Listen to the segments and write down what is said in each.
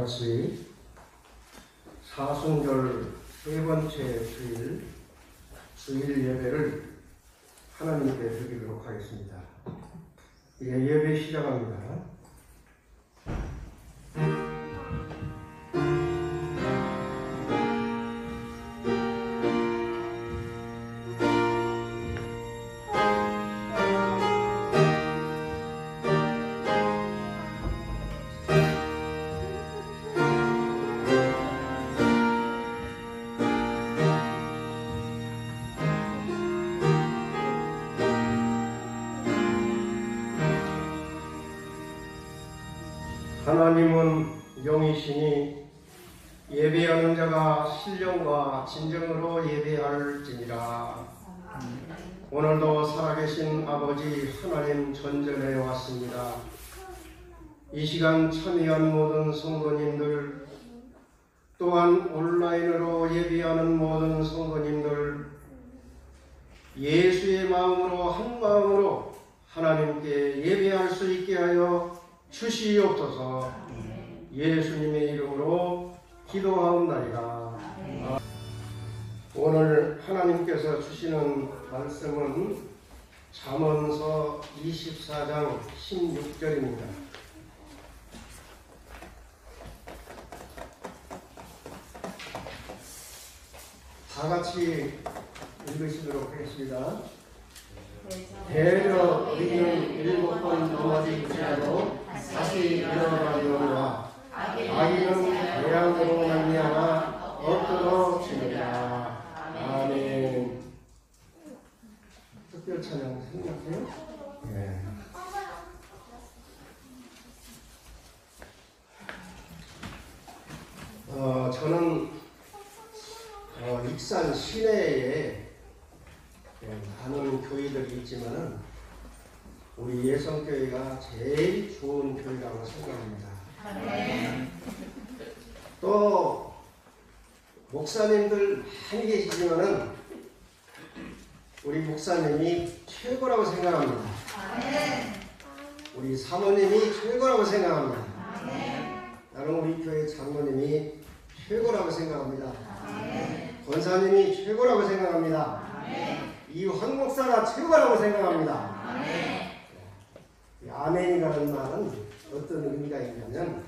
같이 사순절 세 번째 주일 예배를 하나님께 드리도록 하겠습니다. 이제 예배 시작합니다. 하나님은 영이시니 예배하는 자가 신령과 진정으로 예배할지니라. 오늘도 살아계신 아버지 하나님 전전에 왔습니다. 이 시간 참여한 모든 성도님들, 또한 온라인으로 예배하는 모든 성도님들, 예수의 마음으로 한 마음으로 하나님께 예배할 수 있게 하여 주시옵소서. 예수님의 이름으로 기도하옵나이다. 오늘 하나님께서 주시는 말씀은 잠언서 24장 16절입니다. 다 같이 읽으시도록 하겠습니다. 대저 의인은 7번 넘어질지라도 다시 일어나리로라. 악인은 재앙으로 말미암아 엎드러지리라. 아멘. 특별 찬양 생각해요? 네. 저는 익산 시내에 많은 교회들이 있지만은 우리 예성교회가 제일 좋은 교회라고 생각합니다. 또 목사님들 많이 계시지만은 우리 목사님이 최고라고 생각합니다. 우리 사모님이 최고라고 생각합니다. 나는 우리 교회 장로님이 최고라고 생각합니다. 권사님이 최고라고 생각합니다. 이 황 목사가 최고라고 생각합니다. 아멘이라는 말은 어떤 의미가 있냐면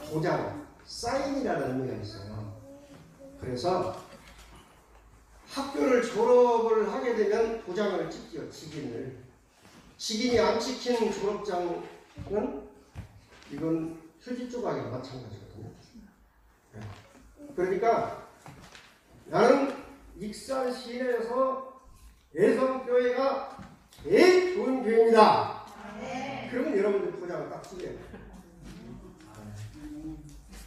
도장, 사인이라는 의미가 있어요. 그래서 학교를 졸업을 하게 되면 도장을 찍죠. 직인이 안 찍힌 졸업장은 이건 휴지 조각이랑 마찬가지거든요. 그러니까 나는 익산 시내에서 예성교회가 제일 좋은 교회입니다. 그러면 여러분들 도장을 딱 찍어야 돼요.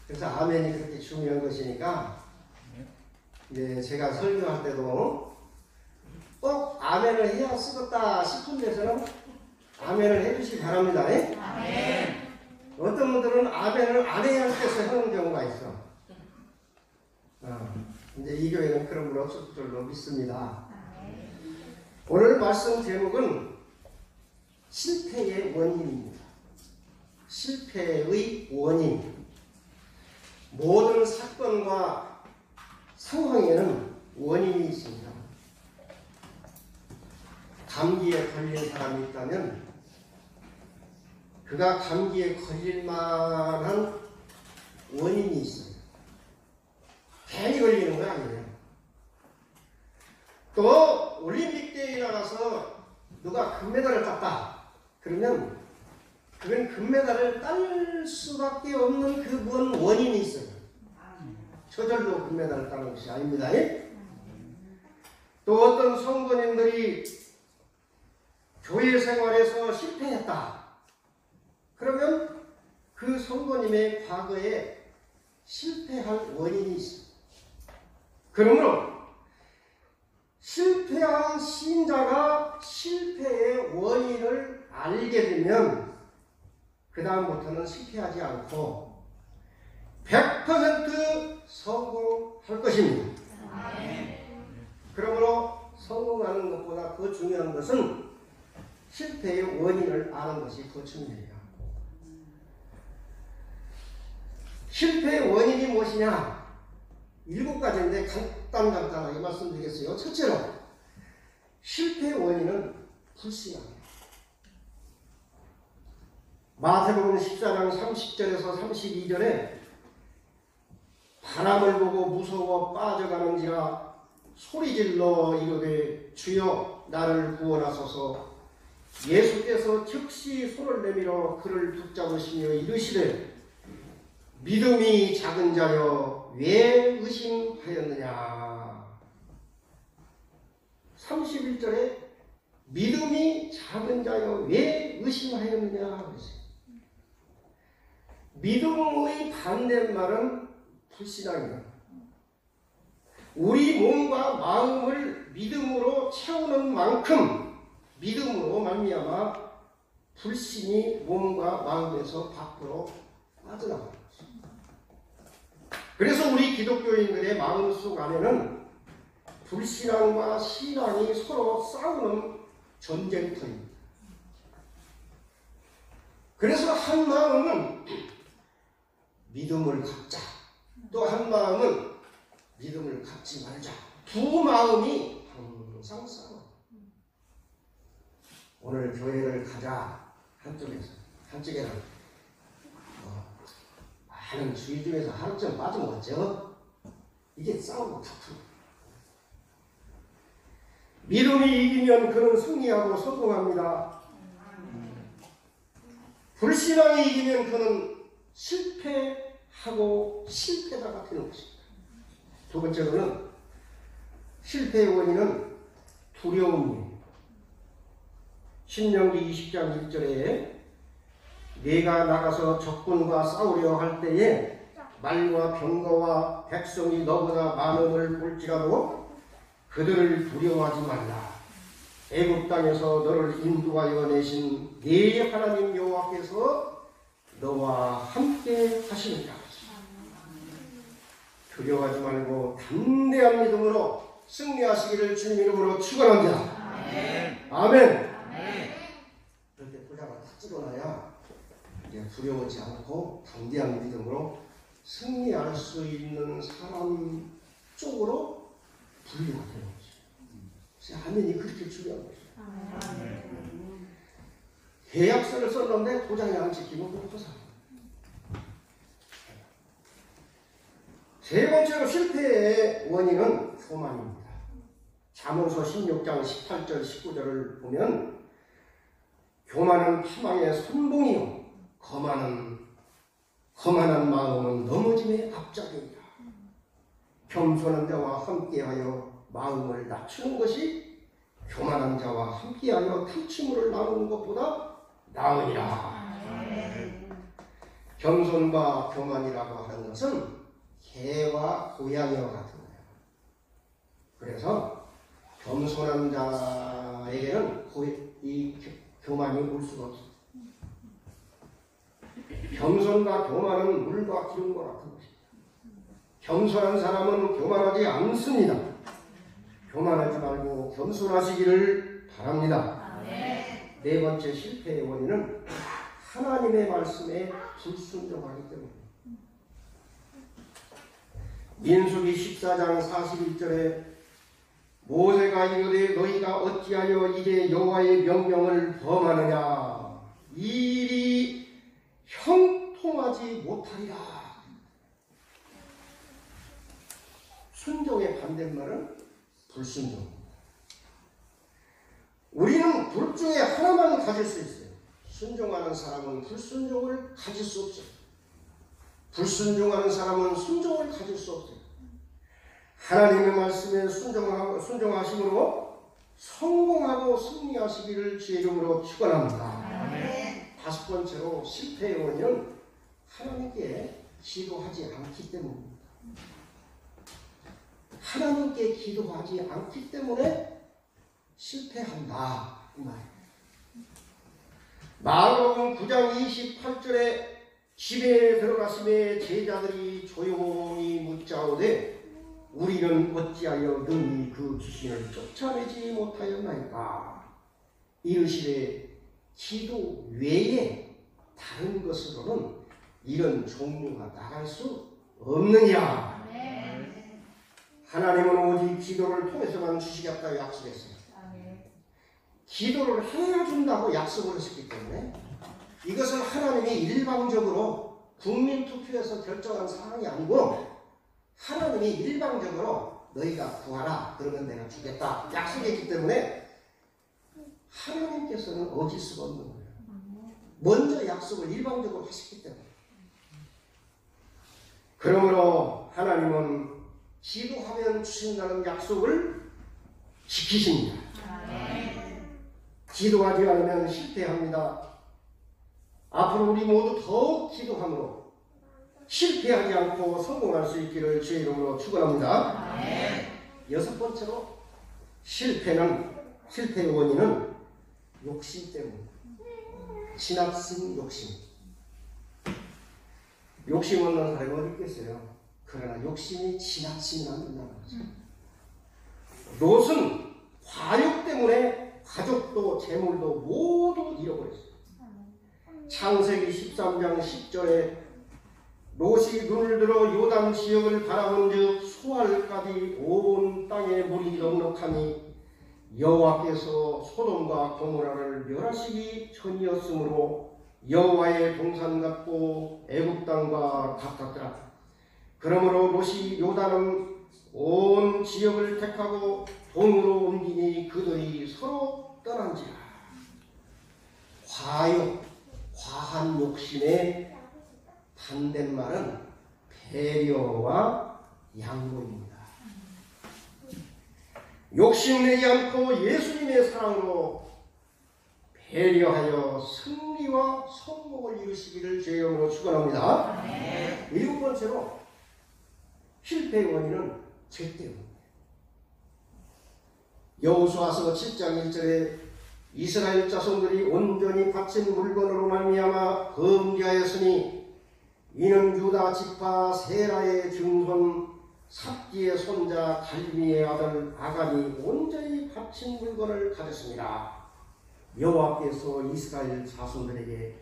그래서 아멘이 그렇게 중요한 것이니까 이제 제가 설교할 때도 꼭 아멘을 해야 쓰겠다 싶은 데서는 아멘을 해주시기 바랍니다. 어떤 분들은 아멘을 안 해야 할 때서 하는 경우가 있어. 이제 이 교회는 그런 분 없을 줄로 믿습니다. 오늘 말씀 제목은 실패의 원인입니다. 실패의 원인. 모든 사건과 상황에는 원인이 있습니다. 감기에 걸린 사람이 있다면 그가 감기에 걸릴 만한 원인이 있어요. 괜히 걸리는 건 아니에요. 또 올림픽 대회에 나가서 누가 금메달을 땄다. 그러면 그건 금메달을 딸 수밖에 없는 그 뭔 원인이 있어요. 저절로 금메달을 따는 것이 아닙니다. 또 어떤 성도님들이 교회 생활에서 실패했다. 그러면 그 성도님의 과거에 실패할 원인이 있어요. 그러므로 실패한 신자가 실패의 원인을 알게 되면 그 다음부터는 실패하지 않고 100% 성공할 것입니다. 그러므로 성공하는 것보다 더 중요한 것은 실패의 원인을 아는 것이 더 중요해요. 실패의 원인이 무엇이냐? 7가지인데 간단하게 말씀드리겠어요. 첫째로 실패의 원인은 불신앙이에요. 마태복음 14장 30절에서 32절에 바람을 보고 무서워 빠져가는지라 소리질러 이르되 주여 나를 구원하소서. 예수께서 즉시 손을 내밀어 그를 붙잡으시며 이르시되 믿음이 작은 자여 왜 의심하였느냐. 31절에 믿음이 작은 자여 왜 의심하였느냐. 믿음의 반대말은 불신앙입니다. 우리 몸과 마음을 믿음으로 채우는 만큼 믿음으로 말미암아 불신이 몸과 마음에서 밖으로 빠져나갑니다. 그래서 우리 기독교인들의 마음속 안에는 불신앙과 신앙이 서로 싸우는 전쟁터입니다. 그래서 한 마음은 믿음을 갖자, 또 한 마음은 믿음을 갖지 말자. 두 마음이 항상 싸워요. 오늘 교회를 가자 한쪽에는 많은 주의 중에서 하루쯤 빠져먹었죠. 이게 싸우고 다투고. 믿음이 이기면 그는 승리하고 성공합니다. 불신앙이 이기면 그는 실패하고 실패자가 되는 것입니다. 두 번째로는 실패의 원인은 두려움이에요. 신명기 20장 1절에 내가 나가서 적군과 싸우려 할 때에 말과 병거와 백성이 너무나 많음을 볼지라도 그들을 두려워하지 말라. 애굽 땅에서 너를 인도하여 내신 네 하나님 여호와께서 너와 함께 하시니라. 두려워하지 말고 담대한 믿음으로 승리하시기를 주님 이름으로 축원합니다. 아멘. 그렇게 부자가 딱 찍어놔야 이제 두려워하지 않고 담대한 믿음으로 승리할 수 있는 사람 쪽으로 분류가 되는 거죠. 아멘이 그렇게 중요한 거죠. 계약서를 썼는데 도장이 안 찍히면 그것도 사람. 세 번째로 실패의 원인은 교만입니다. 잠언서 16장 18절 19절을 보면 교만은 파망의 선봉이요 거만한 마음은 넘어짐의 앞작이니라. 겸손한 자와 함께하여 마음을 낮추는 것이 교만한 자와 함께하여 탐침물을 나누는 것보다 나으니라. 겸손과 교만이라고 하는 것은 개와 고양이와 같은 거예요. 그래서 겸손한 자에게는 이 교만이 올 수가 없어요. 겸손과 교만은 물과 기름과 같은 것입니다. 겸손한 사람은 교만하지 않습니다. 교만하지 말고 겸손하시기를 바랍니다. 네 번째 실패의 원인은 하나님의 말씀에 불순종하기 때문입니다. 민수기 14장 41절에 모세가 이르되 너희가 어찌하여 이제 여호와의 명령을 범하느냐 이 일이 형통하지 못하리라. 순종의 반대말은 불순종입니다. 우리는 둘 중에 하나만 가질 수 있어요. 순종하는 사람은 불순종을 가질 수 없어요. 불순종하는 사람은 순종을 가질 수 없어요. 하나님의 말씀에 순종하심으로 성공하고 승리하시기를 주의 이름으로 축원합니다. 다섯 번째로 실패의 원인은 하나님께 기도하지 않기 때문입니다. 하나님께 기도하지 않기 때문에 실패한다 이 말이에요. 마가복음 9장 28절에 집에 들어가심에 제자들이 조용히 묻자오되 우리는 어찌하여 능히 그 귀신을 쫓아내지 못하였나이까. 이르시되 기도 외에 다른 것으로는 이런 종류가 나갈 수 없느냐. 하나님은 오직 기도를 통해서만 주시겠다고 약속했어요. 기도를 해야 준다고 약속을 하셨기 때문에 이것은 하나님이 일방적으로 국민투표에서 결정한 사항이 아니고 하나님이 일방적으로 너희가 구하라 그러면 내가 주겠다 약속했기 때문에 하나님께서는 어길 수가 없는 거예요. 먼저 약속을 일방적으로 하셨기 때문에. 그러므로 하나님은 기도하면 주신다는 약속을 지키십니다. 기도하지 않으면 실패합니다. 앞으로 우리 모두 더욱 기도함으로 실패하지 않고 성공할 수 있기를 주의 이름으로 축원합니다. 여섯 번째로 실패의 원인은 욕심 때문입니다. 지나친 욕심. 욕심 없는 사람이 어디 있겠어요? 그러나 욕심이 지나치면 안 된다는 거죠. 롯은 과욕 때문에 가족도 재물도 모두 잃어버렸어요. 창세기 13장 10절에 롯이 눈을 들어 요단 지역을 바라본즉 수알까지 온 땅에 물이 넉넉하니 여호와께서 소돔과 고모라를 멸하시기 전이었으므로 여호와의 동산 같고 애굽 땅과 가깝더라. 그러므로 롯이 요단은 온 지역을 택하고 동으로 옮기니 그들이 서로 떠난지라. 과한 욕심의 반대말은 배려와 양보입니다. 욕심내지 않고 예수님의 사랑으로 배려하여 승리와 성공을 이루시기를 주의 이름으로 축원합니다. 일곱 번째로 실패의 원인은 죄 때문입니다. 여호수아서 7장 1절에 이스라엘 자손들이 온전히 바친 물건으로 말미암아 범죄하였으니 이는 유다 지파 세라의 증손 삽기의 손자 갈미의 아들 아간이 온전히 바친 물건을 가졌습니다. 여호와께서 이스라엘 자손들에게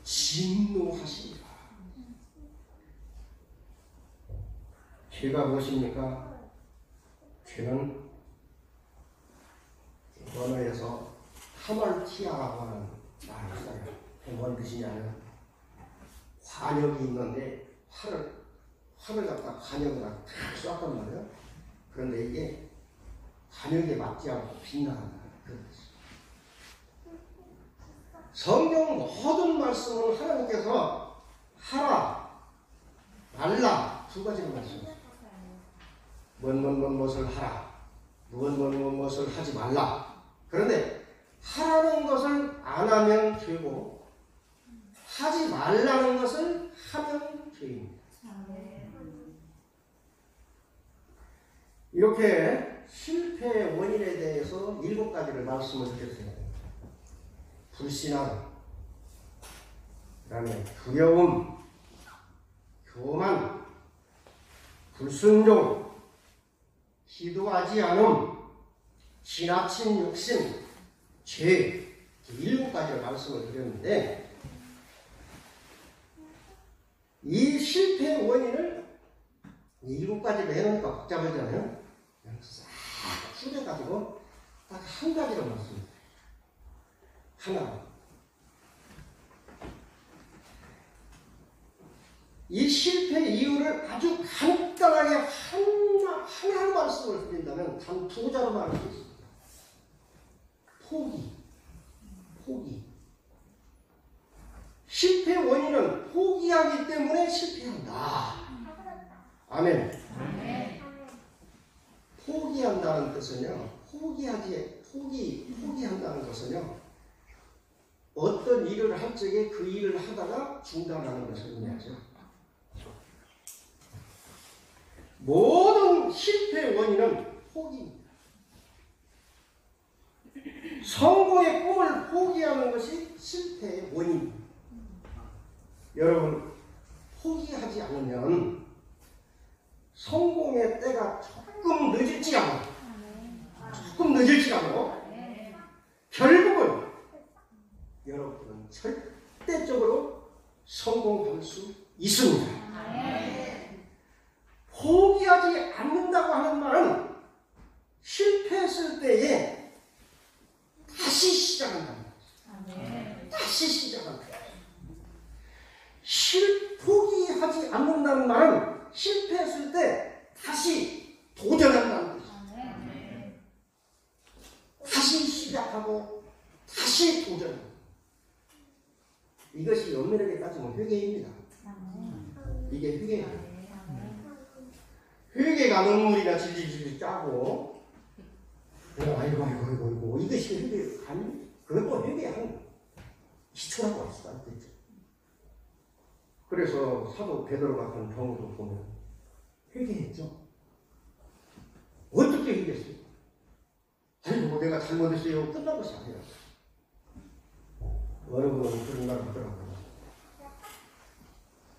진노하십니다. 죄가 무엇입니까? 죄는 언어에서 하말티아라고 하는 말을 써요. 뭔 뜻이냐면 관역이 있는데 활을 갖다 관역을 딱 쐈단 말이에요. 그런데 이게 관역에 맞지 않고 빗나간다. 그런 뜻이에요. 성경 모든 말씀은 하나님께서 하라, 말라 두 가지로 말씀하세요. 무엇을 하라, 무엇을 하지 말라. 그런데 하라는 것을 안 하면 죄고 하지 말라는 것을 하면 죄입니다. 이렇게 실패의 원인에 대해서 7가지를 말씀을 드렸어요. 불신앙, 그 다음에 두려움, 교만, 불순종, 기도하지 않음, 지나친 욕심, 죄, 7가지를 말씀을 드렸는데 이 실패의 원인을 7가지로 해놓으니까 복잡하잖아요. 싹 줄여가지고 딱 한 가지로 말씀드려요. 하나. 이 실패의 이유를 아주 간단하게 하나로 말씀을 드린다면 단 2자로 말할 수 있습니다. 포기. 실패의 원인은 포기하기 때문에 실패한다. 아멘. 포기한다는 뜻은요, 포기한다는 것은요, 어떤 일을 할 적에 그 일을 하다가 중단하는 것을 의미하죠. 모든 실패의 원인은 포기입니다. 성공의 꿈을 포기하는 것이 실패의 원인입니다. 여러분, 포기하지 않으면 성공의 때가 조금 늦을지라도 결국은 여러분은 절대적으로 성공할 수 깨닫고 다시 도전. 이것이 엄밀하게 따지면 회개입니다. 이게 회개예요. 회개가 눈물이나 질질질 짜고 아이고 이것이 회개 아니 그것도 회개한 기초라고 할 수가 있겠죠. 그래서 사도 베드로 같은 경우도 보면 회개했죠. 어떻게 회개했어요? 아이고 내가 잘못했어요. 끝난 것이 아니라 여러분은 그런 말 하더라고요.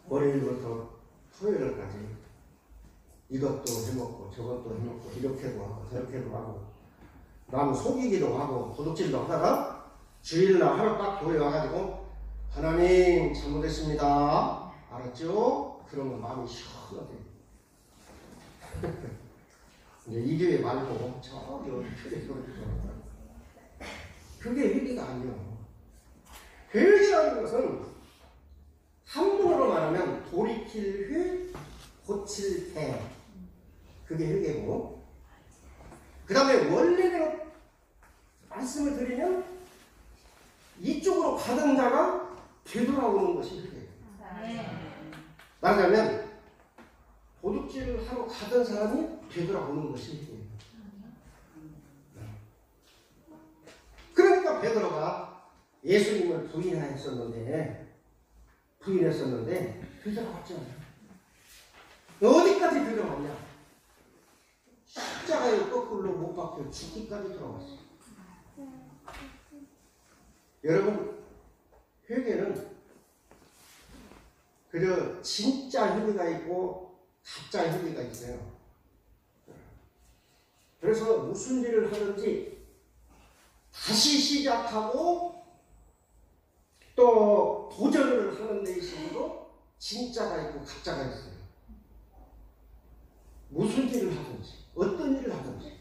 월요일부터 토요일까지 이것도 해먹고 저것도 해먹고 이렇게도 하고 저렇게도 하고 남 속이기도 하고 도둑질도 하다가 주일날 하루 딱 교회 와가지고 하나님 잘못했습니다. 알았죠? 그러면 마음이 시원하게 이제 이 교회 말고 저기 어디 그게 회개가 아니에요. 회개라는 것은 한문으로 말하면 돌이킬 회, 고칠 태. 그게 회개고. 그 다음에 원래대로 말씀을 드리면 이쪽으로 가던 자가 되돌아오는 것이 회개예요. 말하자면 도둑질을 하러 가던 사람이 되돌아오는 것이 회개예요. 그러니까 베드로가 예수님을 부인했었는데 되돌아왔잖아요. 어디까지 되돌아왔냐? 십자가에 거꾸로 못 박혀 죽기까지 돌아왔어요. 여러분, 회개는 그저 진짜 회개가 있고 가짜 회개가 있어요. 그래서 무슨 일을 하든지 다시 시작하고 또 도전을 하는 데 있어도 진짜가 있고 가짜가 있어요. 무슨 일을 하든지 어떤 일을 하든지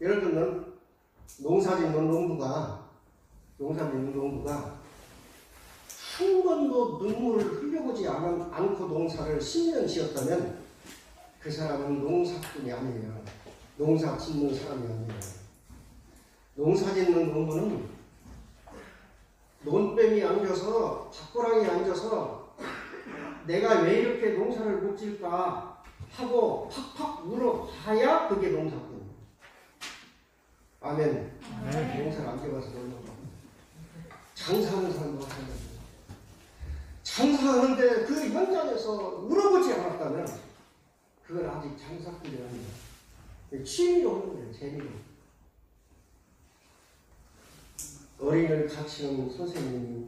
예를 들면 농사 짓는 농부가 한 번도 눈물을 흘려보지 않고 농사를 10년 지었다면 그 사람은 농사꾼이 아니에요. 농사 짓는 사람이 아니에요. 농사 짓는 농부는 논뱀이 앉아서 닭고랑이 앉아서 내가 왜 이렇게 농사를 못 질까 하고 팍팍 물어봐야 그게 농사꾼이에요. 아멘. 농사를 안 지어봐서 놀라고. 장사하는 사람도 마찬가지예요. 장사하는데 그 현장에서 물어보지 않았다면 그건 아직 장사꾼이 아니에요. 취미로 하는 거예요. 재미로. 어린이를 가르치는 선생님,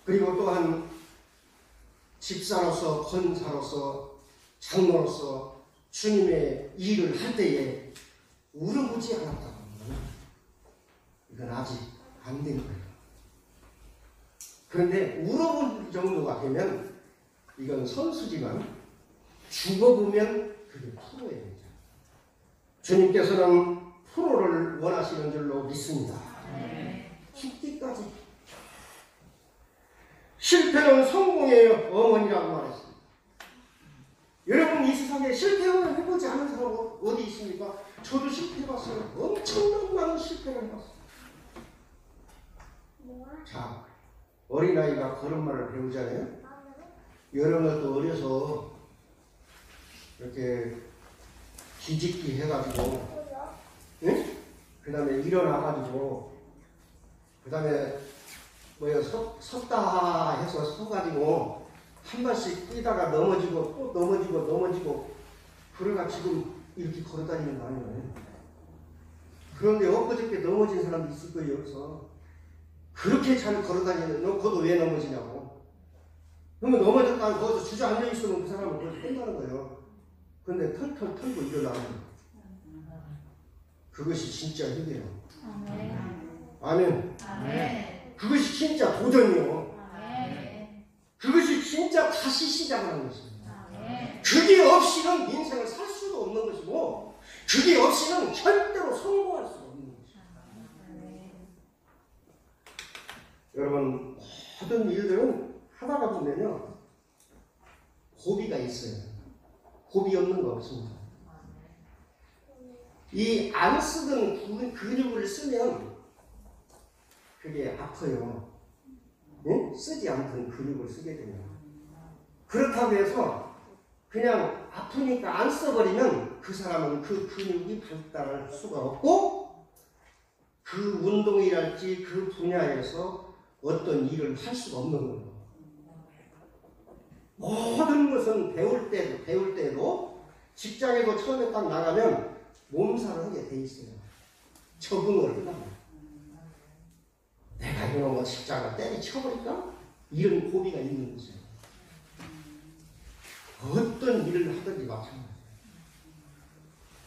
그리고 또한 집사로서, 권사로서, 장로로서 주님의 일을 할 때에 울어보지 않았다면 이건 아직 안 된 거예요. 그런데 울어볼 정도가 되면 이건 선수지만 죽어보면 그게 프로예요. 주님께서는 프로를 원하시는 줄로 믿습니다. 죽기까지. 실패는 성공의 어머니라고 말했습니다. 여러분 이 세상에 실패를 해보지 않은 사람 어디 있습니까? 저도 실패해봤어요. 엄청난 많은 실패를 해봤어요. 자, 어린아이가 걸음마를 배우잖아요. 여러분도 어려서 이렇게 뒤집기 해가지고 응? 그 다음에 일어나가지고 그 다음에 섰다 해서 서가지고 한 번씩 뛰다가 넘어지고 또 넘어지고 그러가 지금 이렇게 걸어다니는 거 아니에요. 그런데 엊그저께 넘어진 사람도 있을 거예요. 여기서 그렇게 잘 걸어다니는 너도 왜 넘어지냐고. 그러면 넘어졌다가 거기서 주저앉아 있으면 그 사람은 거기서 끝나는 거예요. 근데 털털 털고 일어나는 거예요. 그것이 진짜 회개예요. 아멘. 아멘. 그것이 진짜 도전이요. 아멘. 그것이 진짜 다시 시작하는 것입니다. 아멘. 그게 없이는 인생을 살 수도 없는 것이고 그게 없이는 절대로 성공할 수 없는 것입니다. 아멘. 여러분 모든 일들은 하다가 보면요 고비가 있어요. 고비 없는 거 없습니다. 이 안 쓰던 근육을 쓰면 그게 아파요. 응? 쓰지 않던 근육을 쓰게 되면. 그렇다고 해서 그냥 아프니까 안 써버리면 그 사람은 그 근육이 발달할 수가 없고 그 운동이랄지 그 분야에서 어떤 일을 할 수가 없는 거예요. 모든 것은 배울 때도 직장에도 처음에 딱 나가면 몸살을 하게 돼 있어요. 적응을 하려면. 내가 이런 거 직장을 때려쳐버릴까? 이런 고비가 있는 거죠. 어떤 일을 하든지 마찬가지예요.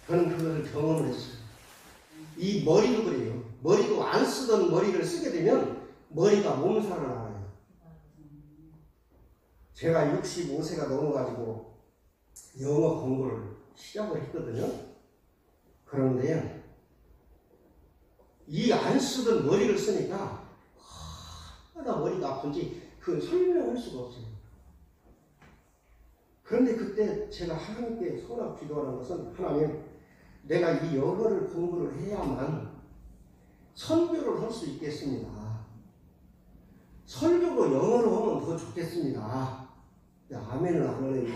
저는 그걸 경험을 했어요. 이 머리도 그래요. 머리도 안 쓰던 머리를 쓰게 되면 머리가 몸살을 알아요. 제가 65세가 넘어가지고 영어 공부를 시작을 했거든요. 그런데 이 안 쓰던 머리를 쓰니까 나 머리가 아픈지 그 설명할 수가 없어요. 그런데 그때 제가 하나님께 소원하고 기도하는 것은 하나님, 내가 이 영어를 공부를 해야만 선교를 할 수 있겠습니다. 설교도 영어로 하면 더 좋겠습니다. 아멘을 안 하네.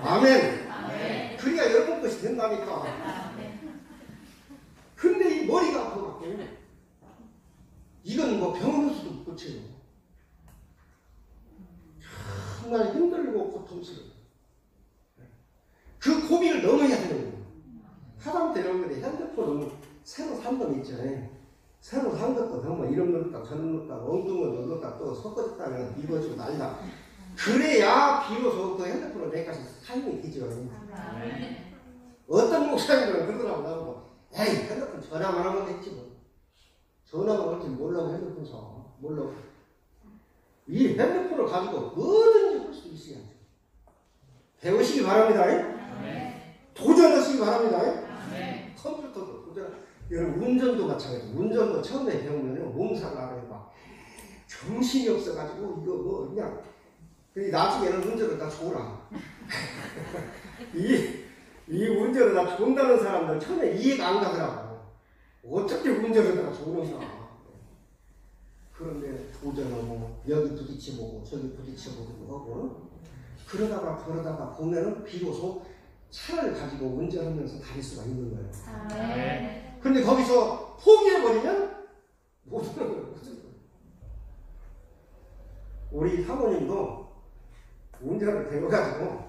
아멘. 그래야 여러분 것이 된다니까. 근데 이 머리가 아파갖고 이건 뭐 병원에서도 못 고쳐요. 정말 힘들고 고통스러워요. 그 고비를 넘어야 되는 거예요. 하다못해 여러분들이 핸드폰은 새로 산 건 있잖아요. 새로 산 것도 정말 이런 넣었다 저런 넣었다 엉뚱한 넣었다 또 섞어졌다면 이거지고 난리다. 그래야 비로소 그 핸드폰을 내까지 사용이 되죠. 어떤 목사님들은 그러더라고. 나보고 에이 핸드폰 전화만 하면 됐지 뭐. 전화만 할 줄 몰라고 핸드폰 사. 몰라고. 이 핸드폰을 가지고 뭐든지 할 수 있어야죠. 배우시기 바랍니다. 도전하시기 바랍니다. 컴퓨터도 도전. 여러분 운전도 마찬가지예요. 운전도 처음에 배우면요 몸살 알아요. 막 정신이 없어가지고 이거 뭐 그냥 나중에는 운전을 다 줘라. 이 운전을 다 준다는 사람들 처음에 이해가 안 가더라고. 어떻게 운전을 다 주는가. 그런데 도전하고 여기 부딪혀보고 저기 부딪혀보기도 하고 그러다가 보면은 비로소 차를 가지고 운전하면서 다닐 수가 있는 거예요. 그런데 거기서 포기해버리면 못 하는 거예요. 우리 사모님도 운전을 배워가지고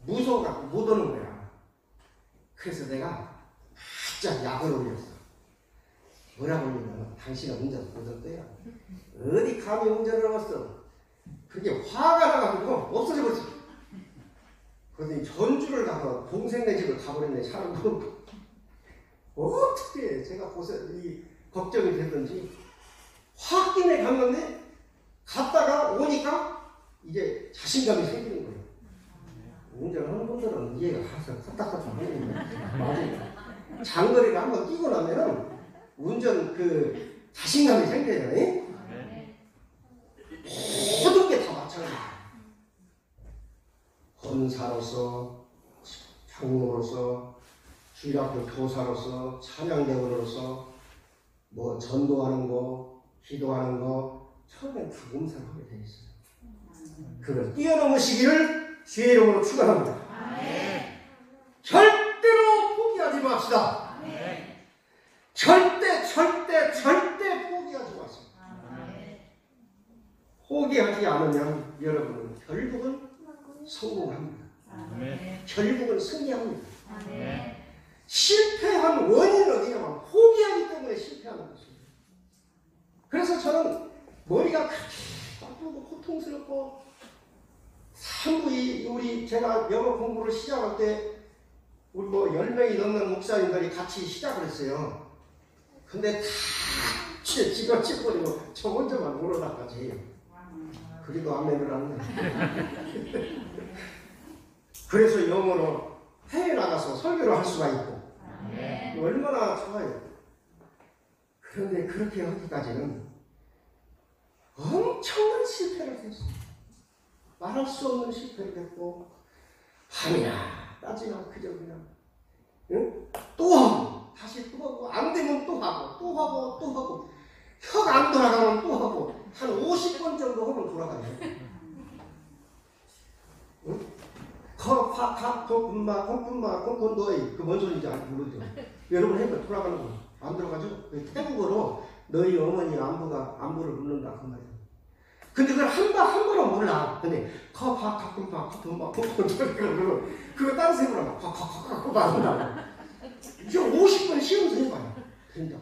무서워갖고 못 오는 거야. 그래서 내가 바짝 약을 올렸어. 뭐라고 올리면 당신은 운전 못할 거야. 어디 감히 운전을 하겠어. 그게 화가 나가지고 없어져 버렸어. 그러더니 전주를 가서 동생네 집을 가버렸네. 사람도 어떻게 제가 이 걱정이 됐던지 확 끼네 갔는데 갔다가 오니까 이제 자신감이 생기는 거예요. 운전하는 분들은 이해가 가서 헛딱헛딱 하는 거예요. 맞아요. 장거리를 한번 뛰고 나면은 운전 그 자신감이 생겨요. 모든 게 다 마찬가지예요. 권사로서, 장로로서, 주일학교 교사로서, 찬양대원으로서, 뭐 전도하는 거, 기도하는 거, 처음엔 다 몸살을 하게 돼 있어요. 그걸 뛰어넘으시기를 주의 이름으로 축원합니다. 절대로 포기하지 맙시다. 절대 포기하지 마세요. 포기하지 않으면 여러분은 결국은 성공합니다. 결국은 승리합니다. 실패한 원인은 어디냐면 포기하기 때문에 실패하는 것입니다. 그래서 저는 머리가 아프고 고통스럽고 우리 제가 영어 공부를 시작할 때 우리 뭐 10명이 넘는 목사님들이 같이 시작을 했어요. 근데 다 지가 찍어버리고 저 혼자만 오르다까지 해요. 그리고 아멘을 안 해. 그래서 영어로 해외 나가서 설교를 할 수가 있고 얼마나 좋아요. 그런데 그렇게 하기까지는 엄청난 실패를 했어요. 말할 수 없는 실패를 했고 밤이나 따지나 그저 그냥 응? 또 하고 다시 또 하고 안 되면 또 하고 또 하고 또 하고 혀가 안 돌아가면 또 하고 한 50번 정도 하면 돌아가요. 응? 커파카 콩분마 콩분마 콩콘도이 그 뭔 소리인지 아직 모르죠. 여러분 해봐 돌아가는 거 안 들어가죠? 태국어로 너희 어머니 안부를 묻는다 그 말이에요. 근데 그걸 한 번은 몰라. 근데 커파카 콩파 콩분마 콩콘도이 그거 다른 생각을 막 커커커커 말한다고. 이제 50번 시험서 해봐요. 된다.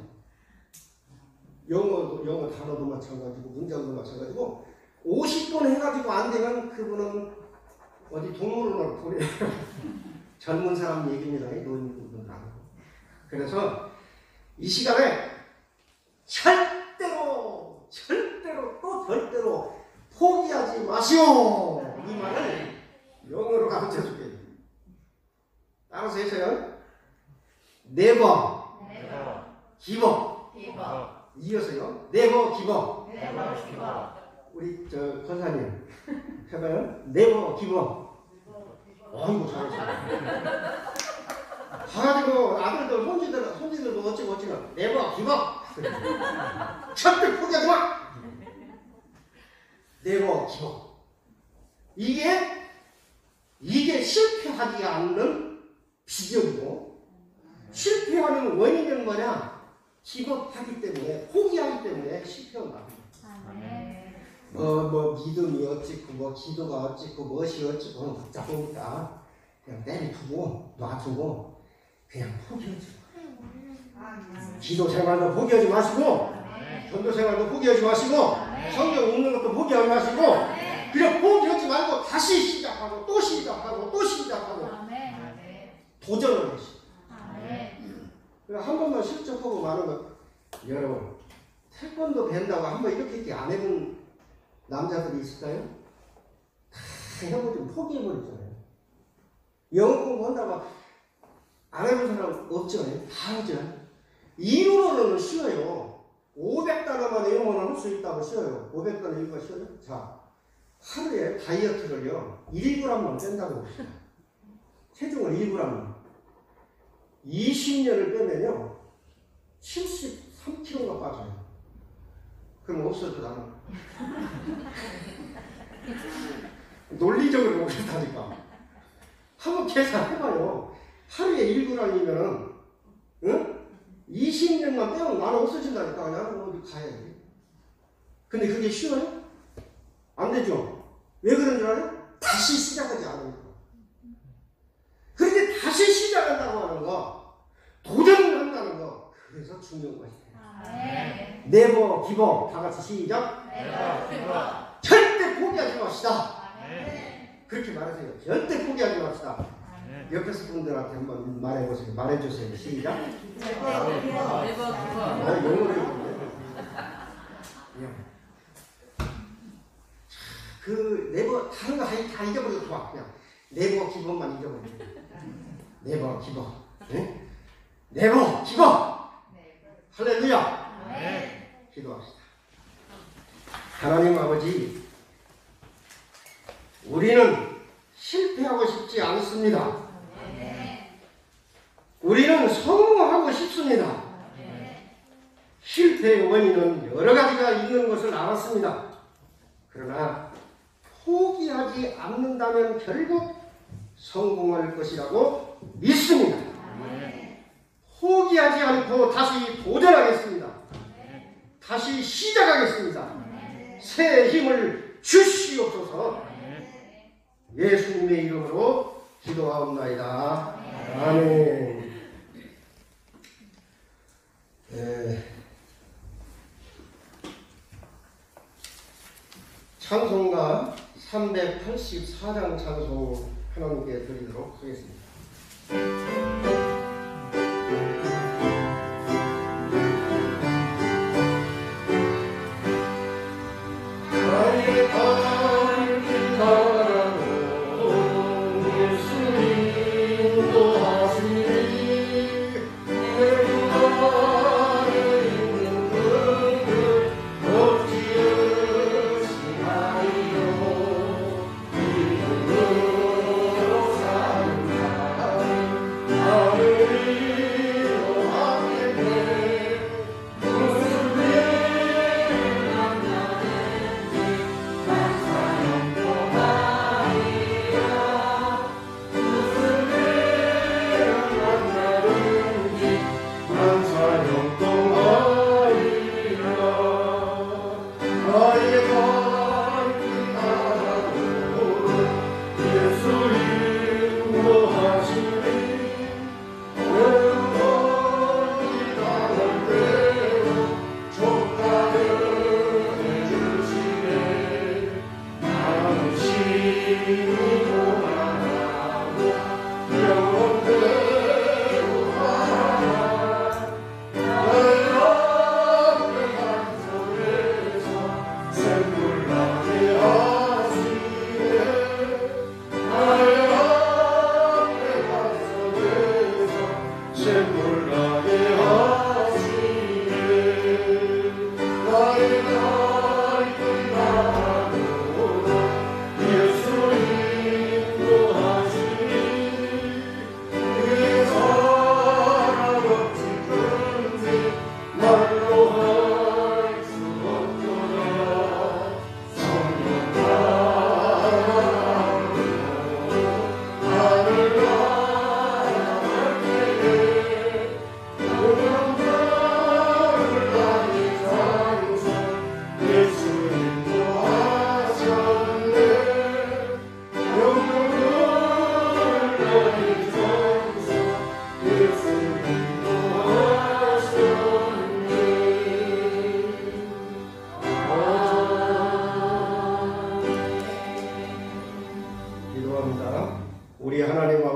영어 단어도 마찬가지고 문장도 마찬가지고 50번 해가지고 안 되면 그분은 어디 동물원을 보내. 젊은 사람 얘기입니다. 노인분들 아니고. 그래서 이 시간에 절대로 또 절대로 포기하지 마시오. 이 말을 영어로 가르쳐 줄게요. 따라서 해서요. Never give up. 이어서요. Never give up. 우리 저 권사님 해봐요. Never give up. 아이고 잘했어. 가가지고 아들들 손지들도 어찌고 Never give up. 절대 포기하지 마. Never give up. 이게 실패하지 않는 비결이고 실패하는 원인은 뭐냐? 기겁하기 때문에 포기하기 때문에 실패한다. 뭐 믿음이 어찌고 뭐 기도가 어찌고 무엇이 어찌고 하는 복잡하니까 그냥 내리두고 놔두고 그냥 포기하지 마. 기도 생활도 포기하지 마시고 전도 생활도 포기하지 마시고 성경 읽는 것도 포기하지 마시고 그냥 포기하지 말고 다시 시작하고 또 시작하고 또 시작하고 도전을 하시고 한 번만 실적하고 마는 것. 여러분 태권도 배운다고 한번 이렇게 안 해본 남자들이 있을까요? 다 해보고 포기해버리잖아요. 영어 공부한다고 안 해본 사람 없죠? 다 하죠. 이론으로는 쉬워요. 500단어만 영어는 할 수 있다고 쉬워요. 500단어 이유가 쉬워요? 자, 하루에 다이어트를요 1g만 뺀다고 봅시다. 체중을 1g 20년을 빼면요 73kg가 빠져요. 그럼 없어져 나는. 논리적으로 그렇다니까. 한번 계산해봐요. 하루에 1g이면은 응? 20년만 빼면 나는 없어진다니까. 그냥 어디 가야지. 근데 그게 쉬워요? 안 되죠. 왜 그런 줄 알아요? 다시 시작하지 않으니까. 그런데 다시 시작한다고 하는 거, 도전을 한다는 거, 그래서 중요한 것이에요. 네버 기버 다 같이 시작. 네버 기버. 절대 포기하지 맙시다. 그렇게 말하세요. 절대 포기하지 맙시다. 옆에서 분들한테 한번 말해보세요. 말해주세요. 시작. 네버 기버. 네버 기버. 영어로 얘기해요. 그 네버 다른 거 다 잊어버려도 좋아. 그냥 네버 기버만 잊어버려. 네버 기버. 네? 네버 기버. 할렐루야. 기도합시다. 하나님 아버지, 우리는 실패하고 싶지 않습니다. 우리는 성공하고 싶습니다. 실패의 원인은 여러 가지가 있는 것을 알았습니다. 그러나 포기하지 않는다면 결국 성공할 것이라고 믿습니다. 포기하지 않고 다시 도전하겠습니다. 다시 시작하겠습니다. 새 힘을 주시옵소서. 예수님의 이름으로 기도하옵나이다. 아멘. 찬송가 384장 찬송 하나님께 드리도록 하겠습니다.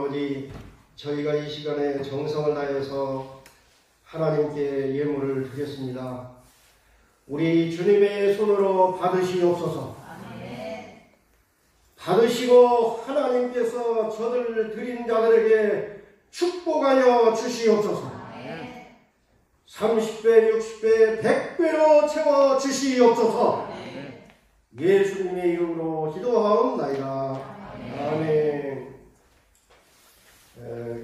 아버지, 저희가 이 시간에 정성을 다해서 하나님께 예물을 드렸습니다. 우리 주님의 손으로 받으시옵소서. 받으시고 하나님께서 저들 드린 자들에게 축복하여 주시옵소서. 30배, 60배, 100배로 채워 주시옵소서. 예수님의 이름으로 기도하옵나이다. 아멘.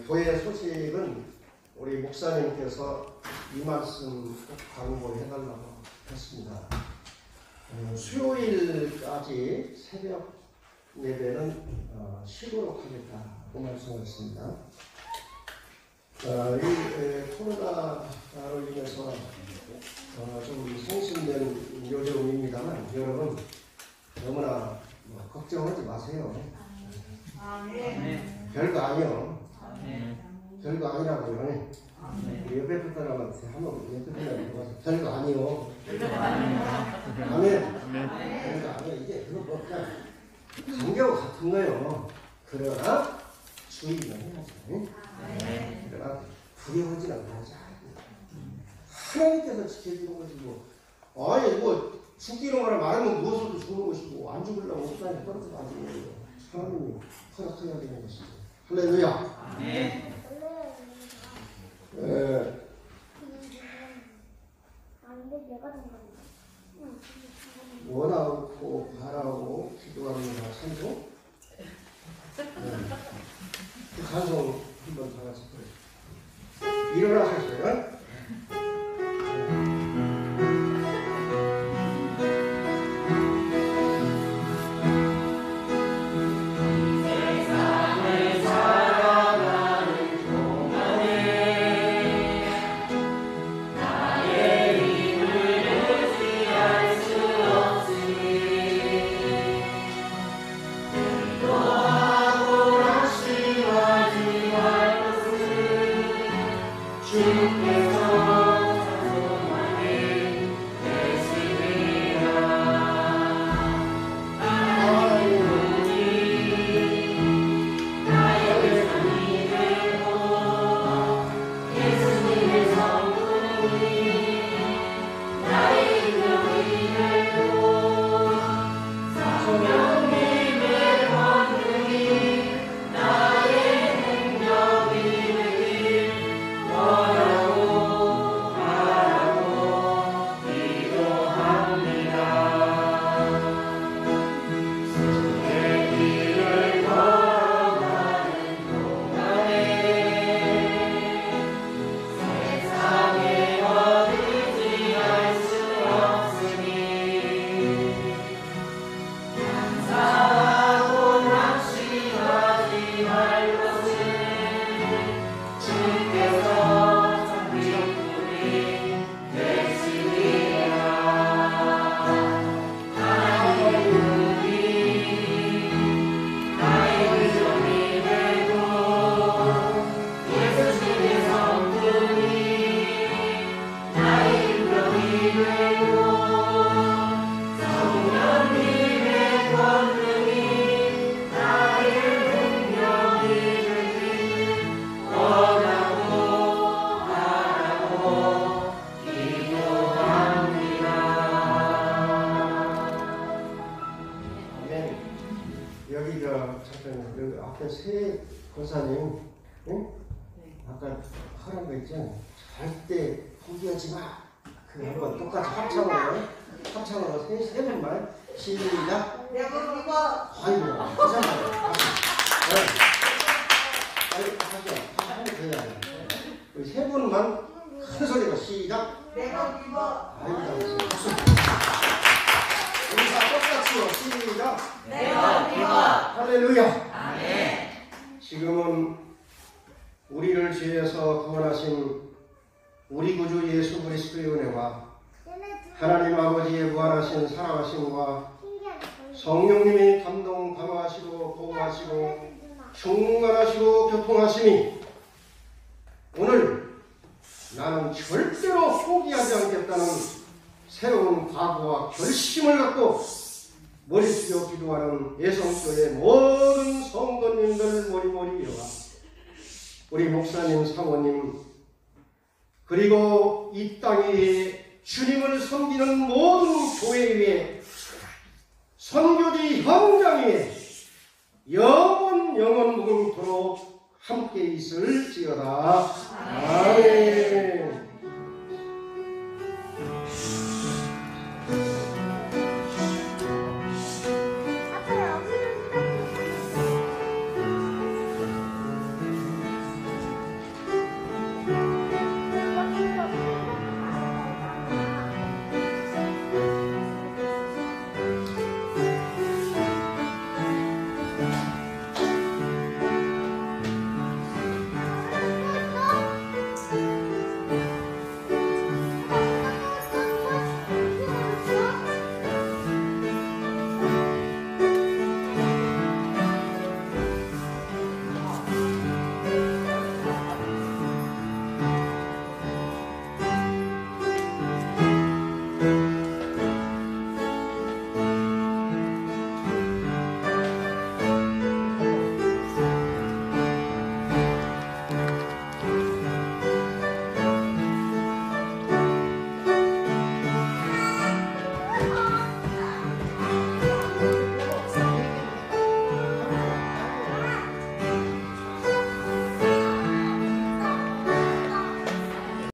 교회 소식은 우리 목사님께서 이 말씀 꼭 강구해달라고 했습니다. 수요일까지 새벽 예배는 쉬도록 하겠다고 말씀하셨습니다. 이 코로나로 인해서 좀 성심된 요즘입니다만 여러분 너무나 걱정하지 마세요. 별거 아니요. 별거 아니라고요. 우리 옆에 붙은 사람한테 한번 옆에 붙은 사람한테 와서 별거 아니요. 아멘. 별거 아니요. 이게 그거 뭐 그냥 간격 같은 거요. 그러나 주의는 해야죠. 그러나 두려워하지 않아야죠. 하나님께서 지켜주는 것이고, 아니 뭐 죽기는 거라 말하면 무엇으로도 죽는 것이고 안 죽으려고 옥상에 떨어져도 안 죽는 거예요. 하나님이 허락해야 되는 것이죠. 할렐루야. 원하고 바라고 기도합니다. 찬송. 그 찬송 한번 다 같이 부르시죠. 일어나셨어요? 새 권사님, 응? 아까 하란 거 있죠? 절대 포기하지 마. 그 한번 똑같이 합창으로 세 번만 시작. 내가 이거 아이고, 하잖아요. 세 번만 큰 소리로 시작. 내가 이거 아이고, 우리 다 똑같이 시작. 내가 이거 할렐루야. 아멘. 지금은 우리를 죄에서 구원하신 우리 구주 예수 그리스도의 은혜와 하나님 아버지의 무한하신 사랑하심과 성령님이 감동 감화하시고 보호하시고 충만하시고 교통하심이 오늘 나는 절대로 포기하지 않겠다는 새로운 각오와 결심을 갖고 머리 숙여 기도하는 예성교회 모든 성도님들 모리모리 일어나 우리 목사님, 사모님, 그리고 이 땅 위에 주님을 섬기는 모든 교회 위에 선교지 현장 위에 영원토록 함께 있을지어다. 아멘.